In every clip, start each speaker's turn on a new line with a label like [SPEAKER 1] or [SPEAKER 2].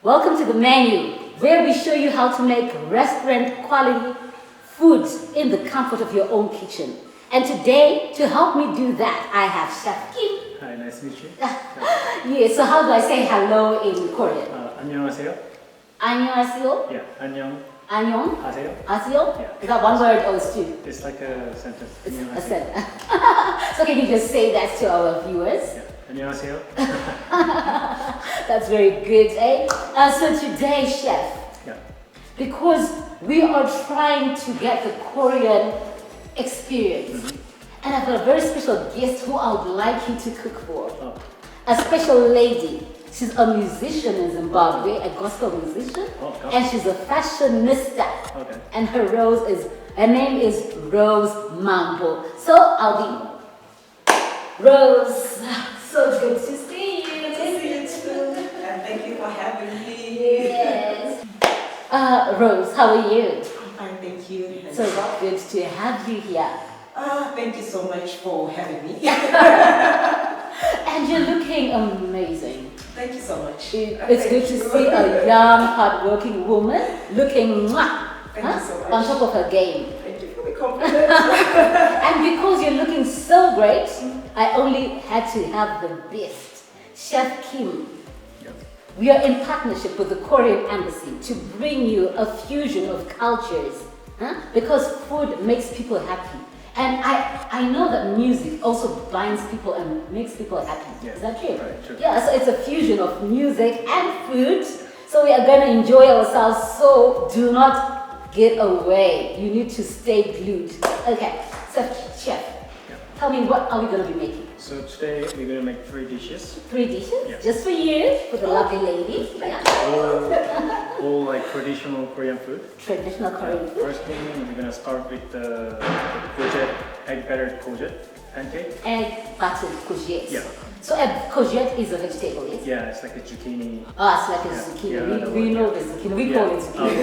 [SPEAKER 1] Welcome to the menu, where we show you how to make restaurant quality foods in the comfort of your own kitchen. And today, to help me do that, I have Chef Kim.
[SPEAKER 2] Hi, nice to meet you.
[SPEAKER 1] Yeah, so how do I say hello in Korean?
[SPEAKER 2] 안녕하세요.
[SPEAKER 1] 안녕하세요.
[SPEAKER 2] Yeah, 안녕.
[SPEAKER 1] 안녕하세요.
[SPEAKER 2] 하세요. Yeah.
[SPEAKER 1] Is that one word or it's two?
[SPEAKER 2] It's like a sentence.
[SPEAKER 1] It's a
[SPEAKER 2] 안녕하세요.
[SPEAKER 1] sentence. So can you just say that to our viewers?
[SPEAKER 2] Yeah. 안녕하세요.
[SPEAKER 1] That's very good, eh? So today, Chef,
[SPEAKER 2] Yeah.
[SPEAKER 1] because we are trying to get the Korean experience, and I've got a very special guest who I would like you to cook for.
[SPEAKER 2] Oh.
[SPEAKER 1] A special lady. She's a musician in Zimbabwe, a gospel musician, and she's a fashionista.
[SPEAKER 2] Okay.
[SPEAKER 1] And her name is Rose Mambo. So I'll be Rose. So good to see you.
[SPEAKER 3] Good to see you too. And thank you for having me.
[SPEAKER 1] Yes. Rose, how are you?
[SPEAKER 3] I'm fine, thank you.
[SPEAKER 1] So good to have you here.
[SPEAKER 3] Thank you so much for having me.
[SPEAKER 1] And you're looking amazing.
[SPEAKER 3] Thank you so much.
[SPEAKER 1] It's good to see a young, hardworking woman looking
[SPEAKER 3] Thank you so much.
[SPEAKER 1] on top of her game.
[SPEAKER 3] Thank you for the compliment.
[SPEAKER 1] And because you're looking so great, I only had to have the best. Chef Kim,
[SPEAKER 2] Yep.
[SPEAKER 1] we are in partnership with the Korean Embassy to bring you a fusion of cultures. Because food makes people happy. And I know that music also binds people and makes people happy.
[SPEAKER 2] Yeah.
[SPEAKER 1] Is that true?
[SPEAKER 2] Right, true.
[SPEAKER 1] Yeah, so it's a fusion of music and food. So we are going to enjoy ourselves. So do not get away. You need to stay glued. Okay, so Chef,
[SPEAKER 2] Yeah.
[SPEAKER 1] tell me, what are we going to be making?
[SPEAKER 2] So today we're gonna make 3 dishes.
[SPEAKER 1] 3 dishes?
[SPEAKER 2] Yeah.
[SPEAKER 1] Just for you, for the lovely lady. Yeah.
[SPEAKER 2] All like traditional Korean food.
[SPEAKER 1] Traditional Korean food.
[SPEAKER 2] First thing we're gonna start with the courgette, egg battered courgette pancake.
[SPEAKER 1] Egg buttered courgette.
[SPEAKER 2] Yeah.
[SPEAKER 1] So a courgette is a vegetable, yes?
[SPEAKER 2] Yeah, it's like a zucchini.
[SPEAKER 1] It's like a
[SPEAKER 2] Yeah.
[SPEAKER 1] zucchini.
[SPEAKER 2] Yeah, that
[SPEAKER 1] we
[SPEAKER 2] one,
[SPEAKER 1] know
[SPEAKER 2] yeah.
[SPEAKER 1] the zucchini. We
[SPEAKER 2] Yeah.
[SPEAKER 1] call it zucchini.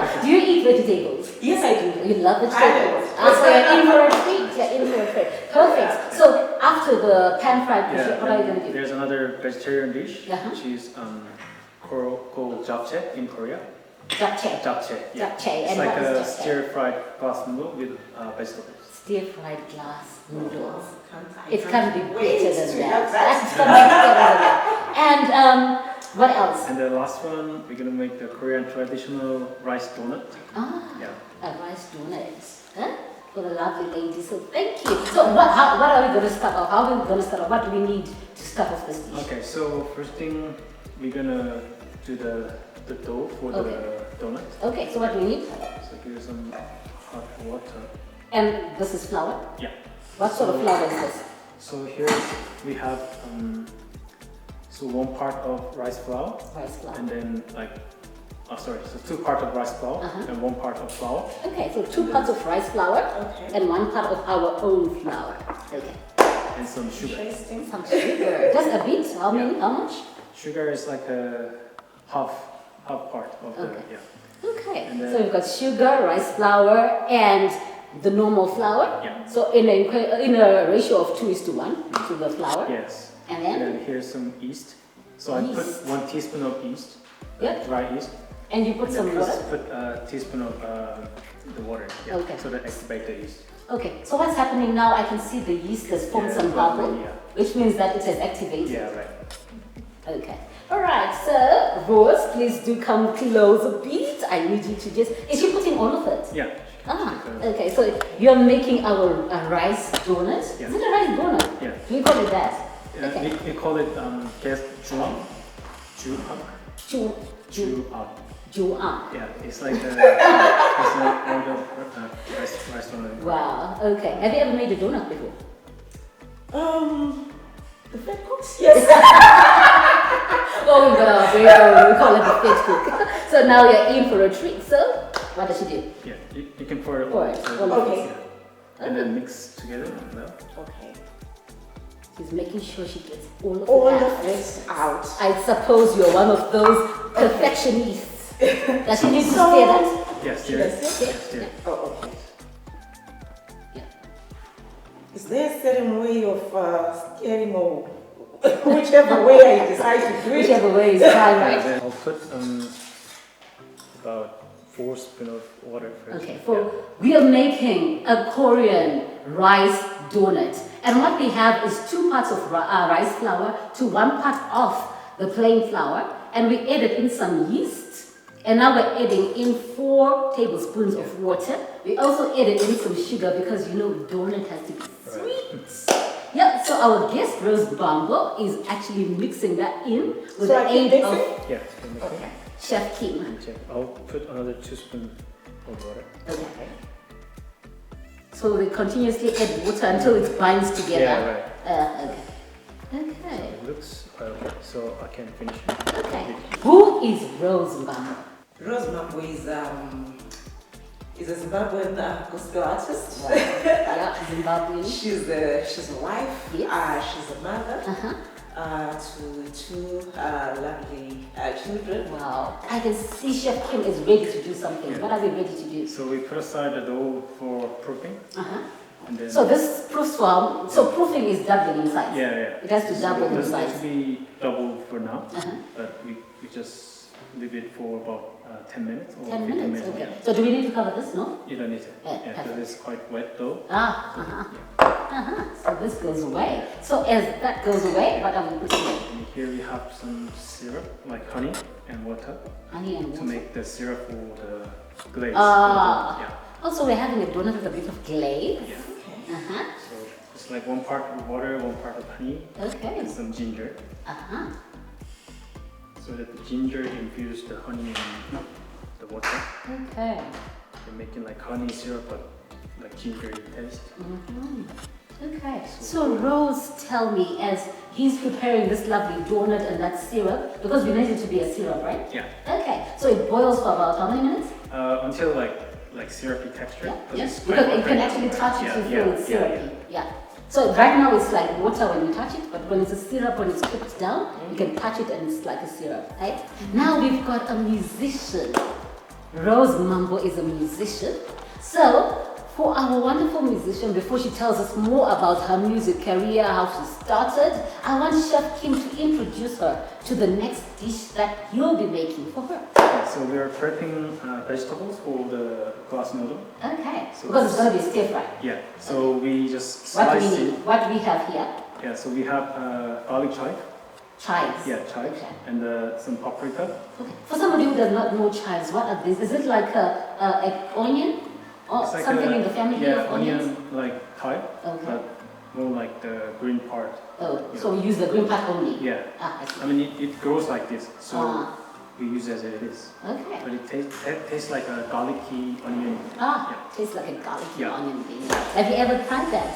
[SPEAKER 2] Okay.
[SPEAKER 1] Do you eat vegetables?
[SPEAKER 3] Yes, I do.
[SPEAKER 1] You love vegetables.
[SPEAKER 3] I do.
[SPEAKER 1] So you're in for a treat. You're in for a treat. Perfect. So after the pan fried courgette, what are you
[SPEAKER 2] and
[SPEAKER 1] going to do?
[SPEAKER 2] there's another vegetarian dish,
[SPEAKER 1] Uh-huh.
[SPEAKER 2] which is called japchae in Korea.
[SPEAKER 1] Japchae.
[SPEAKER 2] Japchae. Yeah.
[SPEAKER 1] Japchae.
[SPEAKER 2] It's
[SPEAKER 1] And
[SPEAKER 2] like
[SPEAKER 1] what is
[SPEAKER 2] a
[SPEAKER 1] japchae?
[SPEAKER 2] stir-fried glass noodle with vegetables.
[SPEAKER 1] Stir-fried glass noodles.
[SPEAKER 3] I
[SPEAKER 1] It can't be
[SPEAKER 3] wait
[SPEAKER 1] better than
[SPEAKER 3] to
[SPEAKER 1] that.
[SPEAKER 3] have
[SPEAKER 1] It can't be better than that. And what else?
[SPEAKER 2] And the last one, we're gonna make the Korean traditional rice donut. Yeah.
[SPEAKER 1] A rice donut. For the lovely lady. So thank you. So what are we going to start off? How are we going to start off? What do we need to start off this dish?
[SPEAKER 2] Okay, so first thing, we're gonna do the dough for the donut.
[SPEAKER 1] Okay, so what do we need?
[SPEAKER 2] So give it some hot water.
[SPEAKER 1] And this is flour.
[SPEAKER 2] Yeah.
[SPEAKER 1] What sort of flour is this?
[SPEAKER 2] So here we have so 1 part of rice flour,
[SPEAKER 1] Rice flour.
[SPEAKER 2] and then so 2 parts of rice flour and 1 part of flour.
[SPEAKER 1] Okay, so 2 parts of rice flour
[SPEAKER 3] Okay.
[SPEAKER 1] and 1 part of our own flour. Okay.
[SPEAKER 2] And some sugar.
[SPEAKER 3] Interesting.
[SPEAKER 1] Some sugar. Just a bit. How many? How much?
[SPEAKER 2] Sugar is like a half part of the
[SPEAKER 1] Okay.
[SPEAKER 2] yeah.
[SPEAKER 1] Okay.
[SPEAKER 2] And then-
[SPEAKER 1] So we've got sugar, rice flour, and the normal flour.
[SPEAKER 2] Yeah.
[SPEAKER 1] So in a ratio of 2:1 to the flour.
[SPEAKER 2] Yes.
[SPEAKER 1] And
[SPEAKER 2] And
[SPEAKER 1] then
[SPEAKER 2] then here's some yeast. So I put
[SPEAKER 1] Yeast.
[SPEAKER 2] 1 teaspoon of yeast,
[SPEAKER 1] Yep.
[SPEAKER 2] dry yeast.
[SPEAKER 1] and you put
[SPEAKER 2] And
[SPEAKER 1] some
[SPEAKER 2] then
[SPEAKER 1] water.
[SPEAKER 2] put a teaspoon of the water. Yeah.
[SPEAKER 1] Okay.
[SPEAKER 2] So that activate the yeast.
[SPEAKER 1] Okay, so what's happening now? I can see the yeast has formed
[SPEAKER 2] Yeah,
[SPEAKER 1] some
[SPEAKER 2] it's
[SPEAKER 1] bubble,
[SPEAKER 2] bubbling, yeah.
[SPEAKER 1] which means that it has activated.
[SPEAKER 2] Yeah, right.
[SPEAKER 1] Okay. All right, so Rose, please do come close a bit. I need you to just. Is she putting all of it?
[SPEAKER 2] Yeah.
[SPEAKER 1] Okay. So you're making our rice donut.
[SPEAKER 2] Yeah.
[SPEAKER 1] Is it a rice donut?
[SPEAKER 2] Yeah.
[SPEAKER 1] Do you call it that?
[SPEAKER 2] Yeah,
[SPEAKER 1] Okay.
[SPEAKER 2] we call it juang.
[SPEAKER 1] Ju
[SPEAKER 2] Juang.
[SPEAKER 1] juang.
[SPEAKER 2] Yeah, it's like it's an order rice donut.
[SPEAKER 1] Wow. Okay. Have you ever made a donut before?
[SPEAKER 3] The fat cooks? Yes.
[SPEAKER 1] Oh, we call it the fit cook. So now you're in for a treat. So what does she do?
[SPEAKER 2] Yeah, you can pour it
[SPEAKER 1] Pour
[SPEAKER 2] all.
[SPEAKER 1] it,
[SPEAKER 2] So-
[SPEAKER 1] all of
[SPEAKER 3] it.
[SPEAKER 2] yeah. And then mix together. Well,
[SPEAKER 3] Okay.
[SPEAKER 1] She's making sure she gets all of
[SPEAKER 3] All
[SPEAKER 1] it out.
[SPEAKER 3] of this out.
[SPEAKER 1] I suppose you're one of those perfectionists. Does she need to
[SPEAKER 3] So-
[SPEAKER 1] say that?
[SPEAKER 2] yes, stir
[SPEAKER 3] Yes,
[SPEAKER 2] it.
[SPEAKER 1] yes.
[SPEAKER 2] Stir it.
[SPEAKER 3] Oh, okay.
[SPEAKER 1] Yeah.
[SPEAKER 3] Is there a certain way of stirring or Whichever way I decide to do it.
[SPEAKER 1] Whichever way is fine, right?
[SPEAKER 2] Then I'll put about 4 spoons of water first.
[SPEAKER 1] Okay, we are making a Korean rice donut. And what we have is 2 parts of rice flour to 1 part of the plain flour. And we added in some yeast. And now we're adding in 4 tablespoons of water. We also added in some sugar because donut has to be sweet. Yeah, so our guest Rose Mambo is actually mixing that in with the aid of Chef Kim.
[SPEAKER 2] I'll put another 2 spoons of water.
[SPEAKER 1] Okay. So we continuously add water until it binds together.
[SPEAKER 2] Yeah, right.
[SPEAKER 1] Okay.
[SPEAKER 2] It looks okay, so I can finish it.
[SPEAKER 1] Okay. Who is Rose Mambo?
[SPEAKER 3] Rose Mambo is a Zimbabwean gospel artist.
[SPEAKER 1] Wow. Yeah, Zimbabwean.
[SPEAKER 3] She's a wife.
[SPEAKER 1] Yes.
[SPEAKER 3] She's a mother to 2 lovely children.
[SPEAKER 1] Wow. I can see Chef Kim is ready to do something.
[SPEAKER 2] Yeah.
[SPEAKER 1] What are we ready to do?
[SPEAKER 2] So we put aside the dough for proofing. And then
[SPEAKER 1] So this proofs proofing is doubling in size.
[SPEAKER 2] Yeah.
[SPEAKER 1] It has to double in
[SPEAKER 2] It doesn't
[SPEAKER 1] size.
[SPEAKER 2] have to be double for now, but we just leave it for about 10 minutes or
[SPEAKER 1] 10
[SPEAKER 2] 15
[SPEAKER 1] minutes, okay.
[SPEAKER 2] Yeah.
[SPEAKER 1] So do we need to cover this, no?
[SPEAKER 2] You don't need to.
[SPEAKER 1] Yeah,
[SPEAKER 2] Because it's quite wet though.
[SPEAKER 1] So this goes away. So as that goes away, what are we putting in?
[SPEAKER 2] And here we have some syrup, like honey and water,
[SPEAKER 1] Honey and
[SPEAKER 2] to
[SPEAKER 1] water.
[SPEAKER 2] make the syrup for the glaze.
[SPEAKER 1] Ah.
[SPEAKER 2] Yeah.
[SPEAKER 1] Also, we're having a donut with a bit of glaze.
[SPEAKER 2] Yeah.
[SPEAKER 1] Uh-huh.
[SPEAKER 2] So it's like 1 part of water, 1 part of honey,
[SPEAKER 1] Okay.
[SPEAKER 2] and some ginger.
[SPEAKER 1] Uh-huh.
[SPEAKER 2] So that the ginger infused the honey and the water.
[SPEAKER 1] Okay.
[SPEAKER 2] We're making like honey syrup, but like ginger taste.
[SPEAKER 1] Okay. So Rose, tell me, as he's preparing this lovely donut and that syrup, because we need it to be a syrup, right?
[SPEAKER 2] Yeah.
[SPEAKER 1] Okay. So it boils for about how many minutes?
[SPEAKER 2] Until like syrupy texture.
[SPEAKER 1] Yes.
[SPEAKER 2] It's
[SPEAKER 1] Because
[SPEAKER 2] quite
[SPEAKER 1] you can
[SPEAKER 2] watery.
[SPEAKER 1] actually touch it to
[SPEAKER 2] Yeah,
[SPEAKER 1] feel it's syrupy. Yeah. So right now it's like water when you touch it, but when it's a syrup, when it's cooked down, you can touch it and it's like a syrup, right? Now we've got a musician. Rose Mambo is a musician. So for our wonderful musician, before she tells us more about her music career, how she started, I want Chef Kim to introduce her to the next dish that you'll be making for her.
[SPEAKER 2] So we are prepping vegetables for the glass noodle.
[SPEAKER 1] Okay,
[SPEAKER 2] So
[SPEAKER 1] because it's going to be stir fry.
[SPEAKER 2] Yeah. So we just
[SPEAKER 1] What do
[SPEAKER 2] slice
[SPEAKER 1] we need?
[SPEAKER 2] it.
[SPEAKER 1] What do we have here?
[SPEAKER 2] Yeah. So we have garlic chive.
[SPEAKER 1] Chives.
[SPEAKER 2] Yeah, chives.
[SPEAKER 1] Okay.
[SPEAKER 2] And some paprika.
[SPEAKER 1] Okay. For somebody who does not know chives, what are these? Is it like a onion or
[SPEAKER 2] It's like
[SPEAKER 1] something in the family
[SPEAKER 2] yeah,
[SPEAKER 1] of onions?
[SPEAKER 2] onion like type,
[SPEAKER 1] Okay.
[SPEAKER 2] but more like the green part.
[SPEAKER 1] Oh,
[SPEAKER 2] Yeah.
[SPEAKER 1] so we use the green part only.
[SPEAKER 2] Yeah.
[SPEAKER 1] I see.
[SPEAKER 2] I mean, it grows like this, so
[SPEAKER 1] Ah.
[SPEAKER 2] we use it as it is.
[SPEAKER 1] Okay.
[SPEAKER 2] But it tastes like a garlicky onion.
[SPEAKER 1] Tastes like a garlicky
[SPEAKER 2] Yeah.
[SPEAKER 1] onion bean. Have you ever tried that?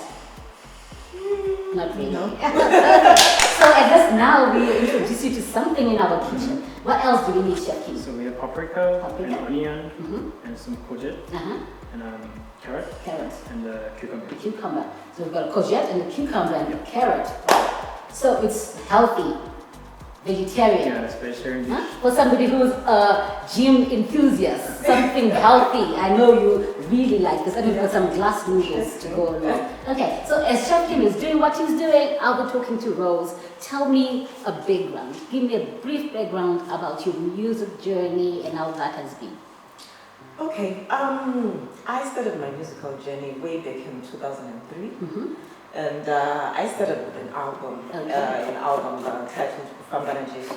[SPEAKER 1] Not really.
[SPEAKER 3] No.
[SPEAKER 1] So I guess now we introduce you to something in our kitchen. What else do we need, Chef Kim?
[SPEAKER 2] So we have paprika,
[SPEAKER 1] Paprika.
[SPEAKER 2] and onion,
[SPEAKER 1] Mm-hmm.
[SPEAKER 2] and some courgette, and carrot,
[SPEAKER 1] Carrot.
[SPEAKER 2] and cucumber.
[SPEAKER 1] Cucumber. So we've got a courgette and a cucumber and a carrot. So it's healthy, vegetarian.
[SPEAKER 2] Yeah, it's vegetarian dish.
[SPEAKER 1] Huh? For somebody who's a gym enthusiast, something healthy. I know you really like this. I mean, got some glass noodles to go along. Okay, so as Chef Kim is doing what he's doing, I'll be talking to Rose. Tell me a background. Give me a brief background about your music journey and how that has been.
[SPEAKER 3] Okay, I started my musical journey way back in 2003. And I started with an album, titled Kufambana Jesu.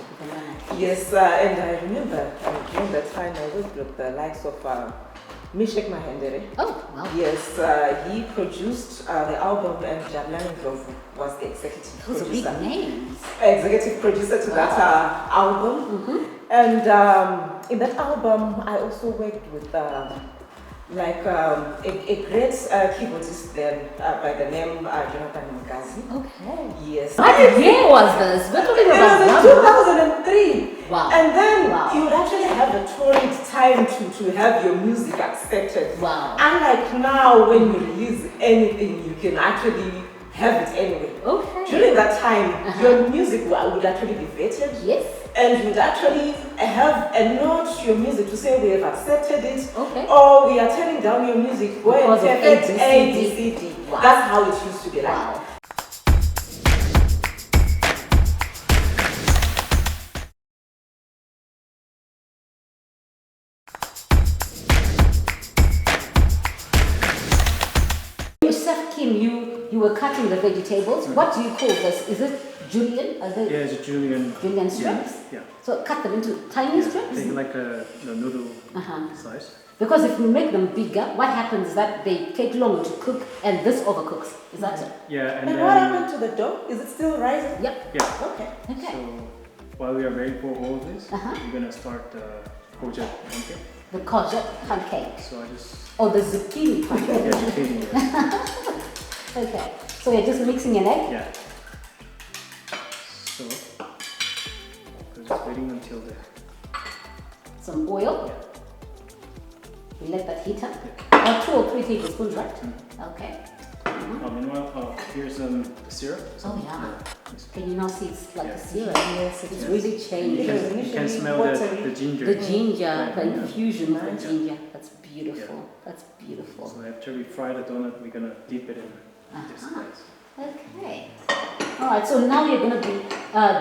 [SPEAKER 3] Yes, and I remember during that time I worked with the likes of Mishek Mahendere.
[SPEAKER 1] Oh, wow.
[SPEAKER 3] Yes, he produced the album and Jabulani Ndlovu was the executive
[SPEAKER 1] Those are big
[SPEAKER 3] producer.
[SPEAKER 1] names.
[SPEAKER 3] Executive producer to that album. And in that album, I also worked with a great keyboardist then by the name Jonathan Mkazi.
[SPEAKER 1] Okay.
[SPEAKER 3] Yes.
[SPEAKER 1] What year was this? We're talking
[SPEAKER 3] It
[SPEAKER 1] about
[SPEAKER 3] was in 2003.
[SPEAKER 1] Wow.
[SPEAKER 3] And then
[SPEAKER 1] Wow.
[SPEAKER 3] you would actually have a torrid time to have your music accepted.
[SPEAKER 1] Wow.
[SPEAKER 3] Unlike now, when you release anything, you can actually have it anyway.
[SPEAKER 1] Okay.
[SPEAKER 3] During that time, your music would actually be vetted.
[SPEAKER 1] Yes.
[SPEAKER 3] And you'd actually have a note to your music to say we have accepted it,
[SPEAKER 1] Okay.
[SPEAKER 3] or we are turning down your music. Go and
[SPEAKER 1] Because of
[SPEAKER 3] perfect
[SPEAKER 1] ABCD.
[SPEAKER 3] ABCD.
[SPEAKER 1] Wow.
[SPEAKER 3] That's how it used to be like.
[SPEAKER 1] Wow. were cutting the vegetables. What do you call this? Is it julienne? Are they
[SPEAKER 2] Yeah, it's a julienne.
[SPEAKER 1] julienne strips?
[SPEAKER 2] Yeah.
[SPEAKER 1] So cut them into tiny strips?
[SPEAKER 2] Take like the noodle size.
[SPEAKER 1] Because if you make them bigger, what happens is that they take longer to cook and this overcooks. Is that it?
[SPEAKER 2] Yeah, and
[SPEAKER 3] And
[SPEAKER 2] then,
[SPEAKER 3] what happened to the dough? Is it still rising?
[SPEAKER 1] Yep.
[SPEAKER 2] Yeah.
[SPEAKER 3] Okay.
[SPEAKER 1] Okay.
[SPEAKER 2] So while we are waiting for all of this, we're gonna start the courgette pancake.
[SPEAKER 1] The courgette pancake.
[SPEAKER 2] So I just
[SPEAKER 1] Or the zucchini pancake.
[SPEAKER 2] yeah, zucchini. Yeah.
[SPEAKER 1] Okay. So you're just mixing an egg?
[SPEAKER 2] Yeah. So we're just waiting until the
[SPEAKER 1] Some oil.
[SPEAKER 2] yeah.
[SPEAKER 1] We let that heat up.
[SPEAKER 2] Yeah.
[SPEAKER 1] 2 or 3 tablespoons, right? Okay.
[SPEAKER 2] Meanwhile, here's the syrup. So,
[SPEAKER 1] Oh, yeah.
[SPEAKER 2] it's-
[SPEAKER 1] Can you now see it's like
[SPEAKER 2] Yeah.
[SPEAKER 1] a syrup?
[SPEAKER 3] Yes,
[SPEAKER 1] It's
[SPEAKER 3] it's
[SPEAKER 1] really
[SPEAKER 2] you
[SPEAKER 1] changed.
[SPEAKER 3] Because
[SPEAKER 2] can
[SPEAKER 3] initially
[SPEAKER 2] smell
[SPEAKER 3] watery.
[SPEAKER 2] the ginger.
[SPEAKER 1] The ginger, the
[SPEAKER 2] Yeah.
[SPEAKER 1] infusion of the
[SPEAKER 3] Nice.
[SPEAKER 1] ginger. That's beautiful. That's beautiful.
[SPEAKER 2] So after we fry the donut, we're gonna dip it in this place.
[SPEAKER 1] Okay. All right. So now you're going to be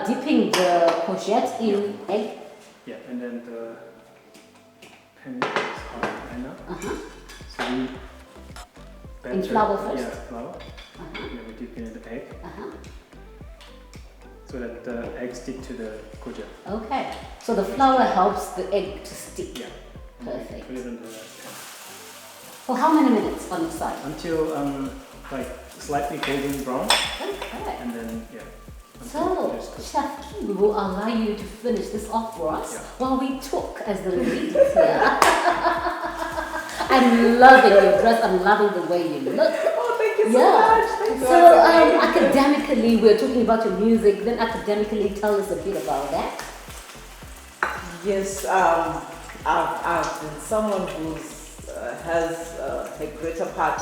[SPEAKER 1] dipping the courgette in egg.
[SPEAKER 2] Yeah, and then the pan is hot right now. So we batter,
[SPEAKER 1] flour first?
[SPEAKER 2] Yeah, flour. And then we dip it in the egg so that the egg stick to the courgette.
[SPEAKER 1] Okay. So the flour helps the egg to stick.
[SPEAKER 2] Yeah. And then
[SPEAKER 1] Perfect.
[SPEAKER 2] put it in the pan
[SPEAKER 1] For how many minutes on each side?
[SPEAKER 2] until like slightly golden brown,
[SPEAKER 1] Okay.
[SPEAKER 2] and then yeah.
[SPEAKER 1] So,
[SPEAKER 2] until it's cooked.
[SPEAKER 1] Chef Kim will allow you to finish this off for us
[SPEAKER 2] Yeah.
[SPEAKER 1] while we talk as the ladies here. I'm loving your dress. I'm loving the way you look.
[SPEAKER 3] Oh, thank you so
[SPEAKER 1] Yeah.
[SPEAKER 3] much. Thank you.
[SPEAKER 1] So, academically, we're talking about your music. Then, academically, tell us a bit about that.
[SPEAKER 3] Yes, I've been someone who has a greater part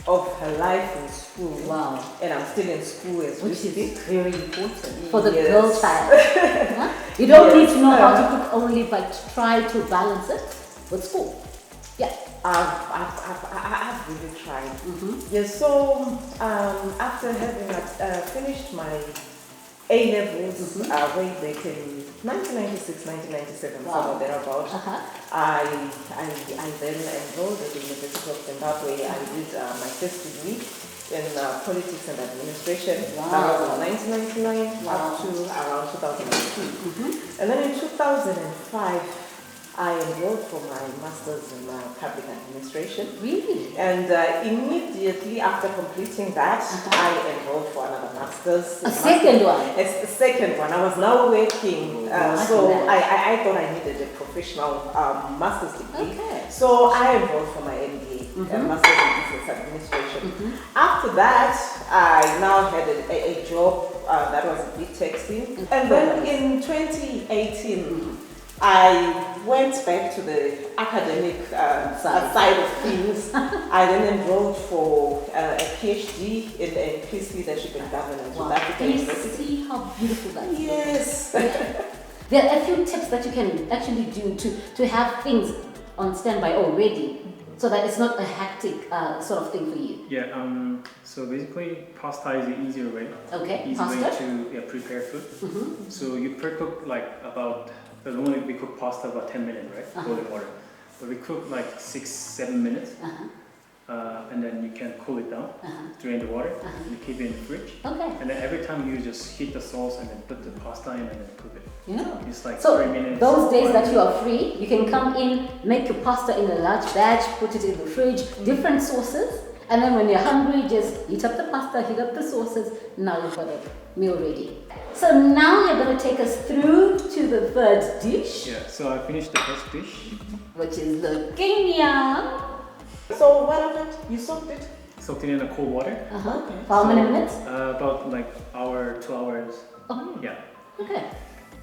[SPEAKER 3] of her life in school.
[SPEAKER 1] Wow.
[SPEAKER 3] And I'm still in school as we
[SPEAKER 1] Which is
[SPEAKER 3] speak.
[SPEAKER 1] very important for the
[SPEAKER 3] Yes.
[SPEAKER 1] girl child. Huh? You don't
[SPEAKER 3] Yes.
[SPEAKER 1] need to know how to cook only, but try to balance it with school. Yeah.
[SPEAKER 3] I've really tried. Yes, so after having finished my A-levels way back in 1996, 1997,
[SPEAKER 1] Wow.
[SPEAKER 3] somewhere thereabout,
[SPEAKER 1] Uh-huh.
[SPEAKER 3] I then enrolled at the University of Zimbabwe. I did my first degree in politics and administration.
[SPEAKER 1] Wow.
[SPEAKER 3] That was in 1999
[SPEAKER 1] Wow.
[SPEAKER 3] up to around 2002. And then in 2005, I enrolled for my master's in public administration.
[SPEAKER 1] Really?
[SPEAKER 3] And immediately after completing that, I enrolled for another master's.
[SPEAKER 1] A second one?
[SPEAKER 3] It's the second one. I was now working, so
[SPEAKER 1] Nice.
[SPEAKER 3] I thought I needed a professional master's degree.
[SPEAKER 1] Okay.
[SPEAKER 3] So I enrolled for my MBA, Master's in Business Administration. After that, I now had a job that was a bit texting. And then in 2018, I went back to the academic side of things. I then enrolled for a PhD in peace leadership and governance with Africa
[SPEAKER 1] You
[SPEAKER 3] University.
[SPEAKER 1] see how beautiful that is?
[SPEAKER 3] Yes.
[SPEAKER 1] There are a few tips that you can actually do to have things on standby already so that it's not a hectic sort of thing for you.
[SPEAKER 2] Yeah, so basically pasta is the easier way.
[SPEAKER 1] Okay,
[SPEAKER 2] Easy
[SPEAKER 1] pasta.
[SPEAKER 2] way to prepare food. So you pre-cook like about, normally we cook pasta about 10 minutes, right? Boiling water. But we cook like 6-7 minutes. And then you can cool it down, drain the water, and you keep it in the fridge.
[SPEAKER 1] Okay.
[SPEAKER 2] And then every time you just heat the sauce and then put the pasta in and then cook it.
[SPEAKER 1] Yeah.
[SPEAKER 2] It's like
[SPEAKER 1] So
[SPEAKER 2] 3 minutes.
[SPEAKER 1] those days
[SPEAKER 2] 5
[SPEAKER 1] that you
[SPEAKER 2] minutes.
[SPEAKER 1] are free, you can come in, make your pasta in a large batch, put it in the fridge, different sauces, and then when you're hungry, just heat up the pasta, heat up the sauces. Now you've got a meal ready. So now you're going to take us through to the third dish,
[SPEAKER 2] Yeah, so I finished the first dish.
[SPEAKER 1] which is looking yum.
[SPEAKER 3] So what happened? You soaked it?
[SPEAKER 2] Soaked it in the cold water.
[SPEAKER 3] Okay.
[SPEAKER 1] For how many minutes?
[SPEAKER 2] About like hour, 2 hours.
[SPEAKER 1] Oh,
[SPEAKER 2] Yeah.
[SPEAKER 1] okay.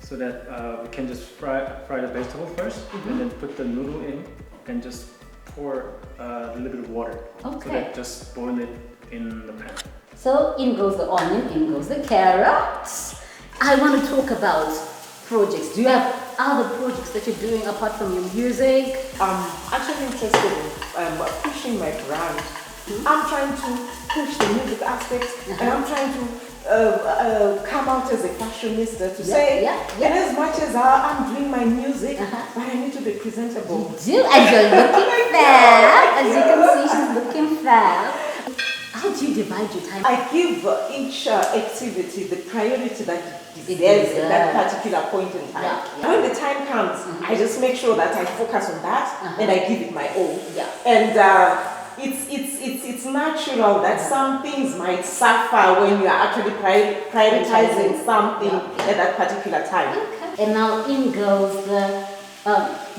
[SPEAKER 2] So that we can just fry the vegetable first, and then put the noodle in, and just pour a little bit of water. So
[SPEAKER 1] Okay.
[SPEAKER 2] that just boil it in the pan.
[SPEAKER 1] So in goes the onion, in goes the carrots. I want to talk about projects. Do you have other projects that you're doing apart from your music?
[SPEAKER 3] I'm actually interested in pushing my brand. I'm trying to push the music aspect, and I'm trying to come out as a fashionista to say, in as much as I'm doing my music, but I need to be presentable.
[SPEAKER 1] Do, and you're looking fab. As you can see, she's looking fab. How do you divide your time?
[SPEAKER 3] I give each activity the priority that it deserves at that particular point in time.
[SPEAKER 1] Yeah.
[SPEAKER 3] When the time comes, I just make sure that I focus on that and I give it my all.
[SPEAKER 1] Yeah.
[SPEAKER 3] And it's natural that some things might suffer when you are actually prioritizing something at that particular time.
[SPEAKER 1] Okay. And now in goes the,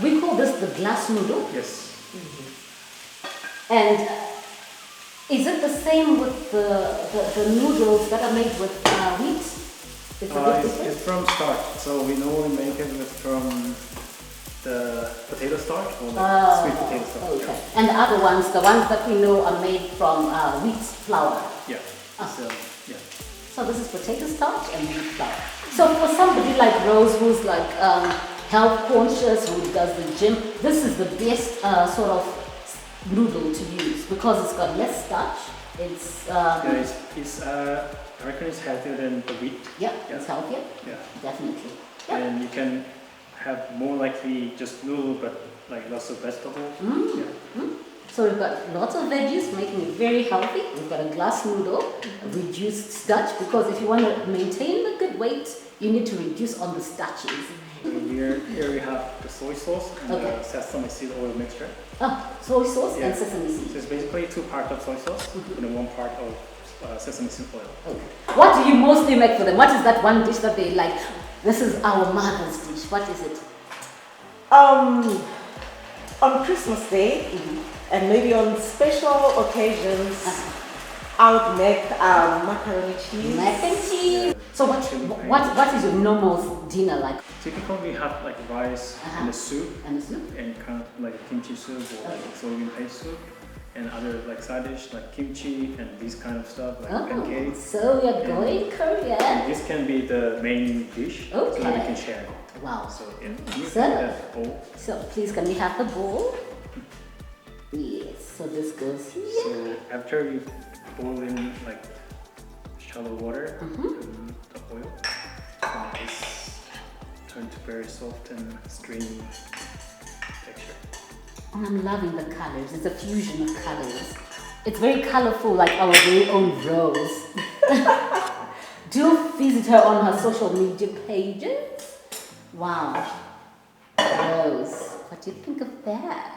[SPEAKER 1] we call this the glass noodle.
[SPEAKER 2] Yes.
[SPEAKER 1] And is it the same with the noodles that are made with wheat? Is
[SPEAKER 2] It's from starch, so we normally make it from the potato starch or the sweet potato starch.
[SPEAKER 1] Okay. And the other ones, the ones that we know are made from wheat flour.
[SPEAKER 2] Yeah.
[SPEAKER 1] Oh.
[SPEAKER 2] Yeah.
[SPEAKER 1] So this is potato starch and wheat flour. So for somebody like Rose, who's like health conscious, who does the gym, this is the best sort of noodle to use because it's got less starch. It's
[SPEAKER 2] I reckon it's healthier than the wheat.
[SPEAKER 1] Yeah, it's healthier.
[SPEAKER 2] Yeah.
[SPEAKER 1] Definitely. Yeah.
[SPEAKER 2] And you can have more likely just noodle, but like lots of vegetables. Yeah.
[SPEAKER 1] So we've got lots of veggies, making it very healthy. We've got a glass noodle, reduced starch, because if you want to maintain the good weight, you need to reduce on the starches.
[SPEAKER 2] Here we have the soy sauce and the sesame seed oil mixture.
[SPEAKER 1] Oh, soy sauce and sesame seed.
[SPEAKER 2] So it's basically 2 parts of soy sauce and then 1 part of sesame seed oil.
[SPEAKER 1] Okay. What do you mostly make for them? What is that one dish that they like? This is our mother's dish. What is it?
[SPEAKER 3] On Christmas Day and maybe on special occasions, I would make macaroni cheese.
[SPEAKER 1] Mac and cheese. So what is your normal dinner like?
[SPEAKER 2] Typically we have like rice and a soup.
[SPEAKER 1] And a soup?
[SPEAKER 2] And kind of like a kimchi soup or like soybean paste soup. And other like side dish like kimchi and these kind of stuff like pancakes.
[SPEAKER 1] So you're going Korean.
[SPEAKER 2] And this can be the main dish so that we can share.
[SPEAKER 1] Wow.
[SPEAKER 2] So yeah, can you have that bowl?
[SPEAKER 1] So please can we have the bowl? Yes, so this goes here.
[SPEAKER 2] So after you boil in like shallow water, the oil, and it's turned to very soft and stringy texture.
[SPEAKER 1] And I'm loving the colors. It's a fusion of colors. It's very colorful, like our very own Rose. Do visit her on her social media pages. Wow. Rose, what do you think of that?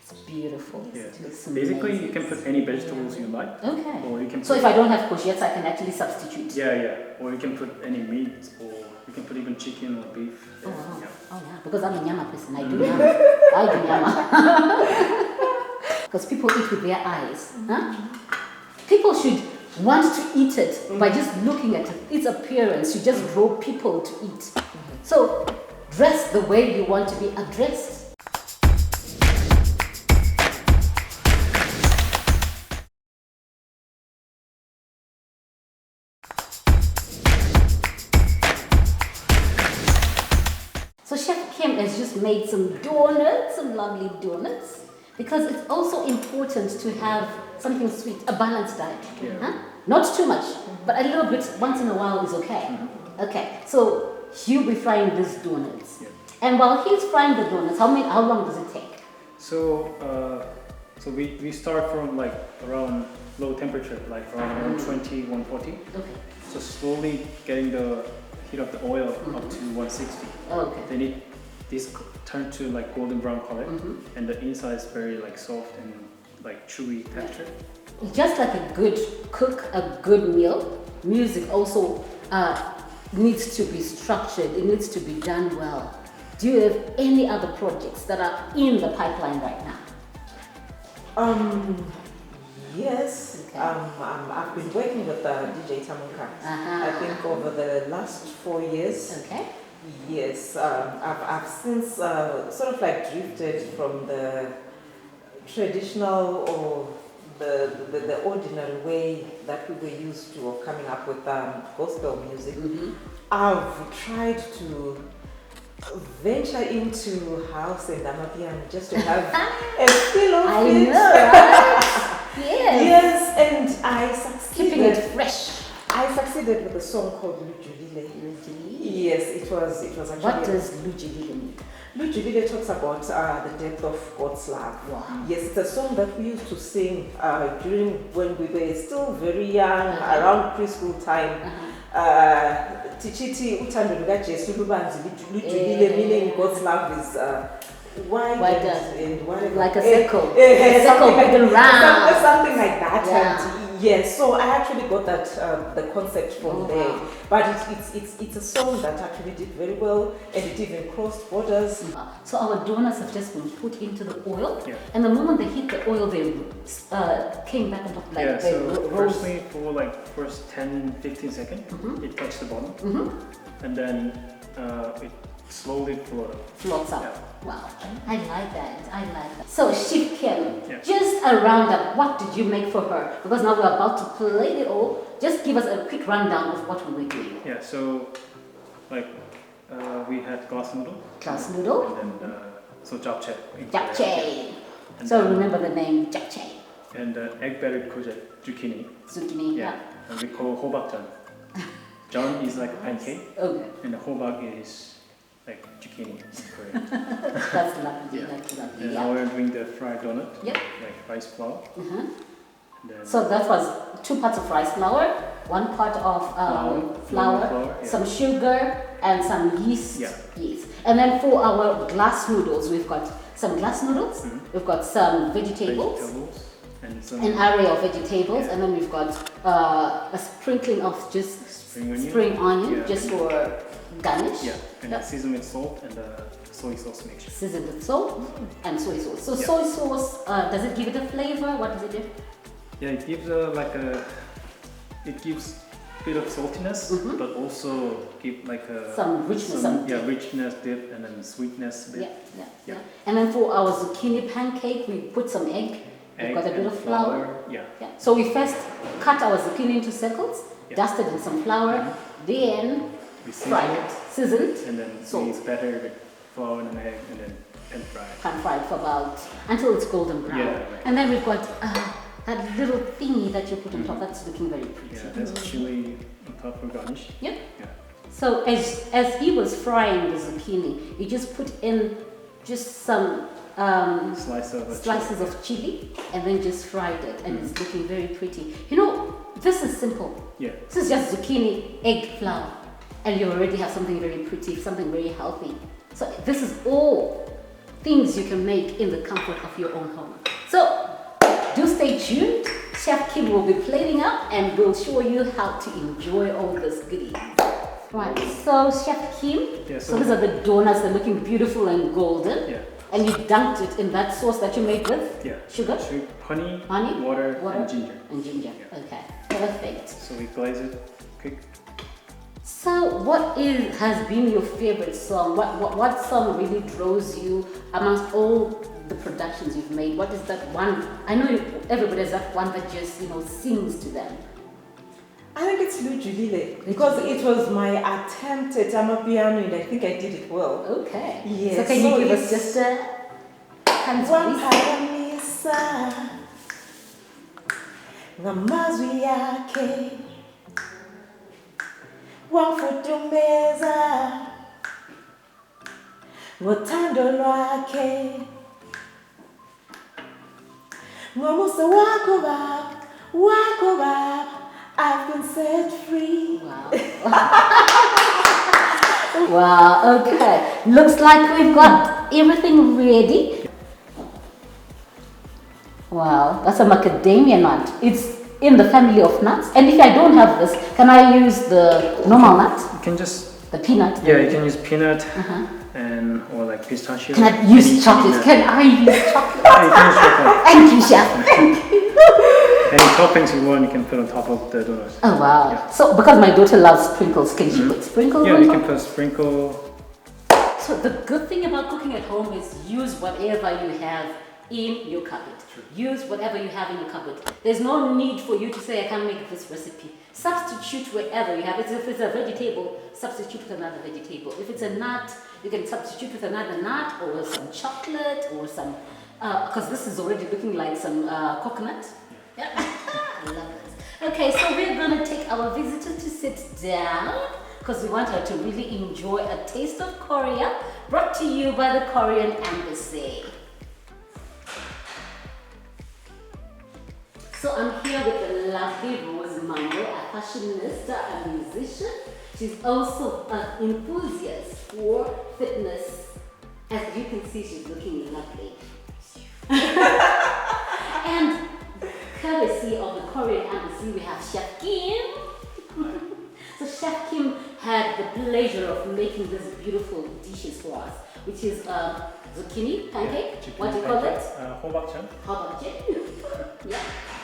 [SPEAKER 1] It's beautiful.
[SPEAKER 2] Yeah.
[SPEAKER 1] It looks
[SPEAKER 2] Basically,
[SPEAKER 1] amazing.
[SPEAKER 2] you can put any vegetables you like.
[SPEAKER 1] Okay.
[SPEAKER 2] Or you can
[SPEAKER 1] So
[SPEAKER 2] put,
[SPEAKER 1] if I don't have courgettes, I can actually substitute.
[SPEAKER 2] yeah. Or you can put any meat, or you can put even chicken or beef.
[SPEAKER 1] Oh, wow.
[SPEAKER 2] Yeah.
[SPEAKER 1] Oh, yeah. Because I'm a nyama person. I do nyama. I do nyama. Because people eat with their eyes. Huh? People should want to eat it by just looking at its appearance. You just draw people to eat. So dress the way you want to be addressed. So Chef Kim has just made some donuts, some lovely donuts, because it's also important to have something sweet, a balanced diet.
[SPEAKER 2] Yeah.
[SPEAKER 1] Huh? Not too much, but a little bit once in a while is okay. Okay, so he'll be frying these donuts.
[SPEAKER 2] Yeah.
[SPEAKER 1] And while he's frying the donuts, how long does it take?
[SPEAKER 2] So, we start from like around low temperature, like around 140.
[SPEAKER 1] Okay.
[SPEAKER 2] So slowly getting the heat of the oil up to 160.
[SPEAKER 1] Okay.
[SPEAKER 2] Then this turn to like golden brown color, and the inside is very like soft and like chewy texture.
[SPEAKER 1] Just like a good cook, a good meal, music also needs to be structured. It needs to be done well. Do you have any other projects that are in the pipeline right now?
[SPEAKER 3] Yes.
[SPEAKER 1] Okay.
[SPEAKER 3] I've been working with DJ Tamuka. I think over the last 4 years.
[SPEAKER 1] Okay.
[SPEAKER 3] Yes. I've since sort of like drifted from the traditional or the ordinary way that we were used to of coming up with gospel music. I've tried to venture into house and amapiano just to have a feel of
[SPEAKER 1] I
[SPEAKER 3] it.
[SPEAKER 1] know, right? Yes.
[SPEAKER 3] Yes, and I succeeded.
[SPEAKER 1] Keeping it fresh.
[SPEAKER 3] I succeeded succeeded with a song called Lujulile. Yes, it was actually.
[SPEAKER 1] What does Lujulile mean?
[SPEAKER 3] Lujulile talks about the depth of God's love.
[SPEAKER 1] Wow.
[SPEAKER 3] Yes, it's a song that we used to sing during when we were still very young, around preschool time. Tichiti uthando luka Jesu lubanzi lujulile, meaning God's love is wide and whatever.
[SPEAKER 1] Like a circle. Something
[SPEAKER 3] like that.
[SPEAKER 1] Yeah.
[SPEAKER 3] And yes, so I actually got that the concept from there.
[SPEAKER 1] Wow.
[SPEAKER 3] But it's a song that actually did very well, and it even crossed borders.
[SPEAKER 1] So our donuts have just been put into the oil,
[SPEAKER 2] Yeah.
[SPEAKER 1] and the moment they hit the oil, they came back on top like they
[SPEAKER 2] so
[SPEAKER 1] rose.
[SPEAKER 2] firstly for like first 10-15 seconds, it touched the bottom, and then it slowly
[SPEAKER 1] Floats up.
[SPEAKER 2] Yeah.
[SPEAKER 1] Wow, I like that. So Chef Kim,
[SPEAKER 2] Yeah.
[SPEAKER 1] just a roundup. What did you make for her? Because now we're about to play it all. Just give us a quick rundown of what we were doing.
[SPEAKER 2] Yeah, so like we had glass noodle.
[SPEAKER 1] Glass noodle.
[SPEAKER 2] And then so japchae.
[SPEAKER 1] Japchae.
[SPEAKER 2] And
[SPEAKER 1] So
[SPEAKER 2] then-
[SPEAKER 1] remember the name japchae.
[SPEAKER 2] And egg battered courgette zucchini.
[SPEAKER 1] Zucchini. Yeah.
[SPEAKER 2] And we call hobakjan. Jan is like pancake,
[SPEAKER 1] Okay.
[SPEAKER 2] and the hobak is like zucchini in Korean.
[SPEAKER 1] That's lovely.
[SPEAKER 2] Yeah.
[SPEAKER 1] That's lovely.
[SPEAKER 2] And
[SPEAKER 1] Yeah.
[SPEAKER 2] now we're doing the fried donut,
[SPEAKER 1] Yep.
[SPEAKER 2] like rice flour. And then
[SPEAKER 1] So that was 2 parts of rice flour, 1 part of flour,
[SPEAKER 2] yeah.
[SPEAKER 1] some sugar, and some yeast.
[SPEAKER 2] Yeah.
[SPEAKER 1] Yeast. And then for our glass noodles, we've got some glass noodles, we've got some vegetables,
[SPEAKER 2] and some
[SPEAKER 1] an array of vegetables,
[SPEAKER 2] Yeah.
[SPEAKER 1] and then we've got a sprinkling of just
[SPEAKER 2] spring onion. Yeah.
[SPEAKER 1] just for garnish.
[SPEAKER 2] Yeah, and
[SPEAKER 1] Yep.
[SPEAKER 2] season with salt and soy sauce mixture.
[SPEAKER 1] Seasoned with salt and soy sauce. So
[SPEAKER 2] Yeah.
[SPEAKER 1] soy sauce, does it give it a flavor? What does it do?
[SPEAKER 2] Yeah, it gives it gives a bit of saltiness, but also give like
[SPEAKER 1] Some richness, some dip.
[SPEAKER 2] richness, dip, and then sweetness. Bit.
[SPEAKER 1] Yeah. And then for our zucchini pancake, we put some egg. We've got a bit
[SPEAKER 2] and
[SPEAKER 1] of flour.
[SPEAKER 2] Yeah.
[SPEAKER 1] So we first cut our zucchini into circles,
[SPEAKER 2] Yeah.
[SPEAKER 1] dusted in some flour, then
[SPEAKER 2] We season
[SPEAKER 1] fried
[SPEAKER 2] it,
[SPEAKER 1] it, seasoned,
[SPEAKER 2] and then
[SPEAKER 1] salt.
[SPEAKER 2] we batter with flour and egg, and then pan fry.
[SPEAKER 1] pan fried for until it's golden brown.
[SPEAKER 2] Yeah, right.
[SPEAKER 1] And then we've got that little thingy that you put on top. That's looking very pretty.
[SPEAKER 2] Yeah, that's chili on top for garnish.
[SPEAKER 1] Yep.
[SPEAKER 2] Yeah.
[SPEAKER 1] So as he was frying the zucchini, he just put in just some slices of chili and then just fried it, and it's looking very pretty. You know, this is simple.
[SPEAKER 2] Yeah.
[SPEAKER 1] This is just zucchini, egg, flour, and you already have something very pretty, something very healthy. So this is all things you can make in the comfort of your own home. So do stay tuned. Chef Kim will be plating up and will show you how to enjoy all this goodies. Right, so Chef Kim,
[SPEAKER 2] Yeah,
[SPEAKER 1] so these are the donuts, they're looking beautiful and golden.
[SPEAKER 2] Yeah.
[SPEAKER 1] And you dunked it in that sauce that you made with
[SPEAKER 2] Yeah.
[SPEAKER 1] sugar,
[SPEAKER 2] Honey,
[SPEAKER 1] water,
[SPEAKER 2] and ginger.
[SPEAKER 1] And ginger.
[SPEAKER 2] Yeah.
[SPEAKER 1] Okay, perfect.
[SPEAKER 2] So we glaze it quick.
[SPEAKER 1] So what has been your favorite song? What song really draws you amongst all the productions you've made? What is that one? I know everybody has that one that just sings to them.
[SPEAKER 3] I think it's Lujulile because it was my attempt at amapiano, and I think I did it well.
[SPEAKER 1] Okay.
[SPEAKER 3] Yes.
[SPEAKER 1] So can you give us just a hands
[SPEAKER 3] Wamparamisa ngamazwi yake wamfutumeza ngothando lwakhe ngomusa wako baba I've been set free.
[SPEAKER 1] Wow. Wow, okay. Looks like we've got everything ready. Wow, that's a macadamia nut. It's in the family of nuts. And if I don't have this, can I use the normal nut?
[SPEAKER 2] You can just
[SPEAKER 1] The peanut?
[SPEAKER 2] you can use peanut or like pistachio.
[SPEAKER 1] Can I use chocolate? Can I use chocolate?
[SPEAKER 2] Yeah, you can use chocolate.
[SPEAKER 1] Thank you, Chef. Thank you.
[SPEAKER 2] Any toppings you want, you can put on top of the donuts.
[SPEAKER 1] Oh, wow.
[SPEAKER 2] Yeah.
[SPEAKER 1] So, because my daughter loves sprinkles, can she put sprinkles
[SPEAKER 2] Yeah,
[SPEAKER 1] on
[SPEAKER 2] you
[SPEAKER 1] top?
[SPEAKER 2] can put sprinkle.
[SPEAKER 1] So the good thing about cooking at home is use whatever you have in your cupboard.
[SPEAKER 2] True.
[SPEAKER 1] Use whatever you have in your cupboard. There's no need for you to say, I can't make this recipe. Substitute whatever you have. If it's a vegetable, substitute with another vegetable. If it's a nut, you can substitute with another nut or some chocolate or some, because this is already looking like some coconut. Yeah. I love it. Okay, so we're gonna take our visitor to sit down because we want her to really enjoy a taste of Korea, brought to you by the Korean Embassy. So I'm here with the lovely Rose Mambo, a fashionista and musician. She's also an enthusiast for fitness. As you can see, she's looking lovely. And courtesy of the Korean Embassy, we have Chef Kim. So Chef Kim had the pleasure of making these beautiful dishes for us, which is zucchini pancake.
[SPEAKER 2] Yeah,
[SPEAKER 1] What do you call it?
[SPEAKER 2] 호박전.
[SPEAKER 1] Hobachi. Yeah.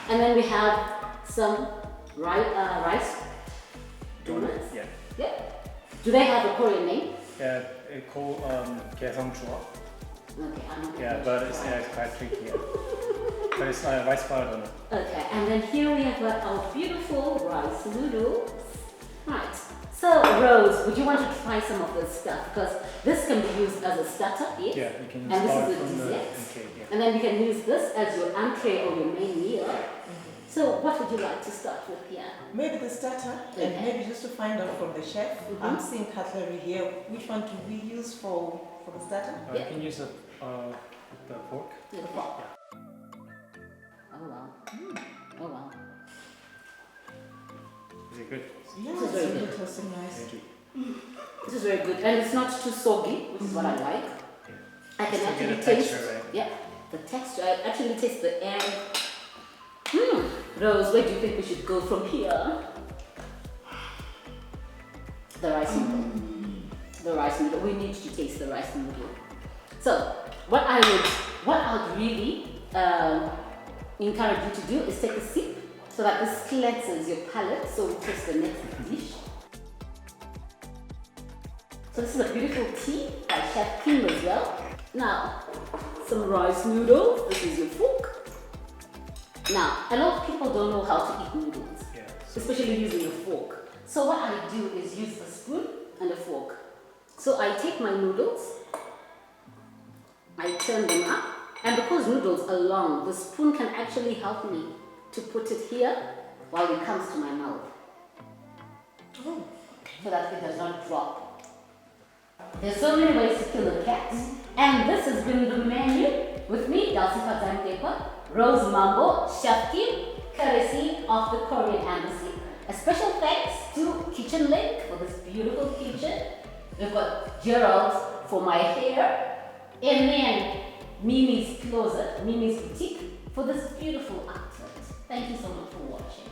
[SPEAKER 1] And then we have some rice donuts.
[SPEAKER 2] Yeah.
[SPEAKER 1] Yeah. Do they have a Korean name?
[SPEAKER 2] Yeah, it's called 개성주어.
[SPEAKER 1] Okay, I'm not
[SPEAKER 2] Yeah, but it's quite tricky. Yeah. But it's rice flour donut.
[SPEAKER 1] Okay, and then here we have got our beautiful rice noodles. Right. So, Rose, would you want to try some of this stuff? Because this can be used as a starter, yes?
[SPEAKER 2] Yeah, you can
[SPEAKER 1] And
[SPEAKER 2] start
[SPEAKER 1] this is
[SPEAKER 2] from
[SPEAKER 1] the
[SPEAKER 2] the
[SPEAKER 1] dessert.
[SPEAKER 2] okay, yeah.
[SPEAKER 1] And then you can use this as your entree or your main meal. So, what would you like to start with here?
[SPEAKER 3] Maybe the starter,
[SPEAKER 1] Okay.
[SPEAKER 3] and maybe just to find out from the chef. I'm seeing cutlery here. Which one do we use for the starter?
[SPEAKER 1] Yeah.
[SPEAKER 2] You can use the fork.
[SPEAKER 1] Okay. Oh wow. Oh wow.
[SPEAKER 2] Is it good?
[SPEAKER 3] Yeah,
[SPEAKER 1] This is
[SPEAKER 3] it's
[SPEAKER 1] very
[SPEAKER 3] really
[SPEAKER 1] good.
[SPEAKER 3] tasting nice.
[SPEAKER 2] Thank you.
[SPEAKER 1] This is very good. And it's not too soggy, which is what I like. I can
[SPEAKER 2] Just to get
[SPEAKER 1] actually
[SPEAKER 2] a
[SPEAKER 1] taste.
[SPEAKER 2] texture, right?
[SPEAKER 1] Yeah, the texture. I actually taste the egg. Rose, where do you think we should go from here? The rice noodle. The rice noodle. We need to taste the rice noodle. So, what I'd really encourage you to do is take a sip so that this cleanses your palate. So we taste the next dish. So this is a beautiful tea by Chef Kim as well. Now, some rice noodles. This is your fork. Now, a lot of people don't know how to eat noodles,
[SPEAKER 2] Yeah.
[SPEAKER 1] especially using a fork. So what I do is use a spoon and a fork. So I take my noodles, I turn them up, and because noodles are long, the spoon can actually help me to put it here while it comes to my mouth, so that it does not drop. There's so many ways to kill a cat, and this has been the menu with me, Dalsifa Zamtepa, Rose Mambo, Chef Kim, courtesy of the Korean Embassy. A special thanks to Kitchen Link for this beautiful kitchen. We've got Gerald for my hair, and then Mimi's Closet, Mimi's Boutique for this beautiful outfit. Thank you so much for watching.